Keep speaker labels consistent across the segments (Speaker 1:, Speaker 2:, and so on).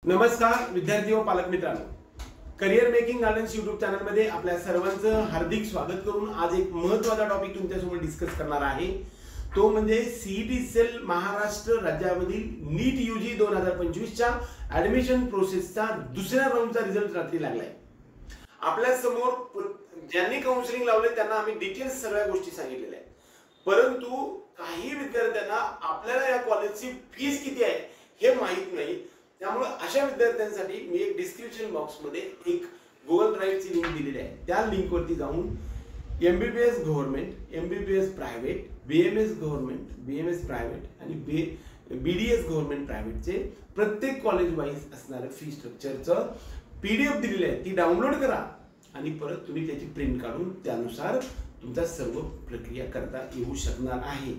Speaker 1: नमस्कार विद्यार्थी व पालक मित्रांनो, career making gardens YouTube channel मध्ये आपल्या सर्वांचं हार्दिक स्वागत करून आज एक महत्त्वाचा टॉपिक तुमच्यासमोर डिस्कस करणार आहे। तो म्हणजे सीईटी सेल महाराष्ट्र राज्यामधील नीट यूजी 2025 च्या ऍडमिशन प्रोसेसचा दुसऱ्या राऊंडचा रिझल्ट रात्री लागलाय। आपल्या समोर ज्यांनी काउन्सिलिंग लावले त्यांना आम्ही डिटेल्स सगळ्या गोष्टी सांगितलेल्या आहेत, परंतु काही विद्यार्थ्यांना आपल्याला या कॉलेजची फीस किती आहे हे माहित नाही। त्यामुळे अशा विद्यार्थ्यांसाठी मी एक डिस्क्रिप्शन बॉक्स मध्ये एक गुगल ड्राईव्हची लिंक दिलेली आहे। त्या लिंक वरती जाऊन MBBS government, MBBS private, BMS government, BMS private आणि बीडीएस गव्हर्नमेंट प्रायव्हेटचे प्रत्येक कॉलेज वाईज असणारे फी स्ट्रक्चरचं पीडीएफ दिलेली आहे, ती डाउनलोड करा आणि परत तुम्ही त्याची प्रिंट काढून त्यानुसार तुमचा सर्व प्रक्रिया करता येऊ शकणार आहे।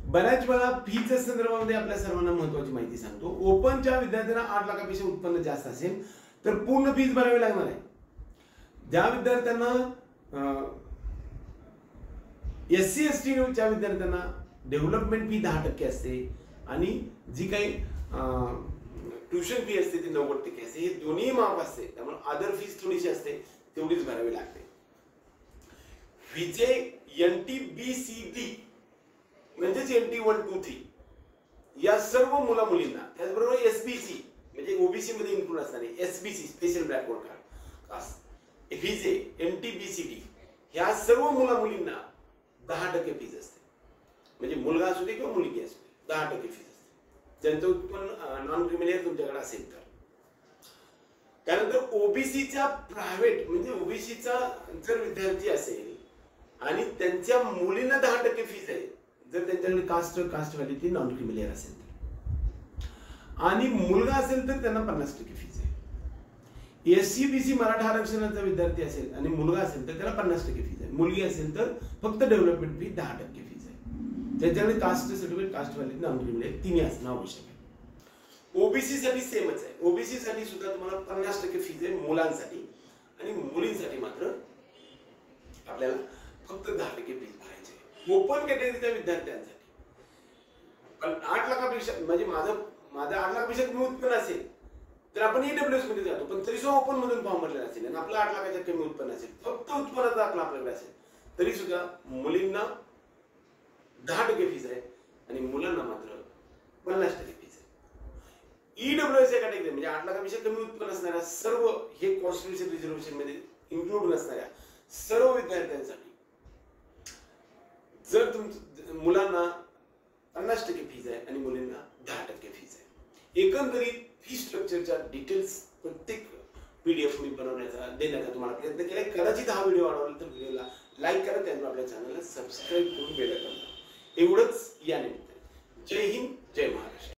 Speaker 1: बऱ्याच वेळा फीच्या संदर्भामध्ये आपल्या सर्वांना महत्त्वाची माहिती सांगतो। ओपनच्या विद्यार्थ्यांना 8 लाखापेक्षा उत्पन्न जास्त असेल तर पूर्ण फीस भरावी लागणार आहे। ज्या विद्यार्थ्यांना एससी एसटी च्या विद्यार्थ्यांना डेव्हलपमेंट फी 10% असते आणि जी काही ट्युशन फी असते ती 90% असते, हे दोन्ही माफ असते। त्यामुळे अदर फीस थोडीशी असते, तेवढीच भरावी लागते। फीचे एनटीबीसीडी म्हणजेच एनटी 1 2 3 या सर्व मुला मुलींना, त्याचबरोबर एसबीसी म्हणजे ओबीसी मध्ये इन्क्लूड असणारे एसबीसी स्पेशल बॅकवर्ड कास्ट, फीजे एनटीबीसीडी ह्या सर्व मुला मुलींना 10% फीज असते। म्हणजे मुलगा असू दे किंवा मुलगी असू दे 10% फीज असते, ज्यांचं उत्पन्न नॉन क्रिमिनल तुमच्याकडे असेल तर। त्यानंतर ओबीसीचा प्रायव्हेट म्हणजे ओबीसीचा जर विद्यार्थी असेल आणि त्यांच्या मुलींना 10% फीज आहे, जर त्यांच्याकडे कास्ट व्हॅलिडिटी नॉन क्रिमिलियर असेल तर, आणि मुलगा असेल तर त्यांना 50% फीज आहे। एससी बीसी मराठा आरक्षणाचा विद्यार्थी असेल आणि मुलगा असेल तर त्याला 50% फीज आहे। मुलगी असेल तर फक्त डेव्हलपमेंट फी 10% फीज आहे। त्यांच्याकडे caste certificate, caste validity, non creamy layer तिन्ही असणं आवश्यक आहे। ओबीसी साठी सेमच आहे। ओबीसी साठी सुद्धा तुम्हाला 50% फीज आहे मुलांसाठी, आणि मुलींसाठी मात्र आपल्याला फक्त 10% फीज भरायची आहे। ओपन कॅटेगरीच्या विद्यार्थ्यांसाठी पण 8 लाखापेक्षा म्हणजे माझं 8 लाखापेक्षा कमी उत्पन्न असेल तर आपण ईडब्ल्यूएस मध्ये जातो, पण तरी सुद्धा ओपन मधून फॉर्म भरलेला असेल आणि आपलं 8 लाखाच्या कमी उत्पन्न असेल, फक्त उत्पन्नाचा दाखला आपल्याकडे असेल, तरी सुद्धा मुलींना 10% फीज आहे आणि मुलांना मात्र 50% फीज आहे। ईडब्ल्यूएस या कॅटेगरी म्हणजे 8 लाखापेक्षा कमी उत्पन्न असणाऱ्या सर्व, हे कॉन्स्टिट्यूशन रिझर्वेशन मध्ये इन्क्लूड नसणाऱ्या सर्व विद्यार्थ्यांसाठी जर मुलांना 50% फीज आहे आणि मुलींना 10% फीज आहे। एकंदरीत फी स्ट्रक्चरच्या डिटेल्स प्रत्येक पीडीएफ मी देण्याचा तुम्हाला प्रयत्न केला। कदाचित हा व्हिडिओ आवडला तर व्हिडिओला लाईक करा, त्यानंतर आपल्या चॅनलला सबस्क्राईब करून बेल आयकॉन दाबा। एवढंच या निमित्ताने। जय हिंद,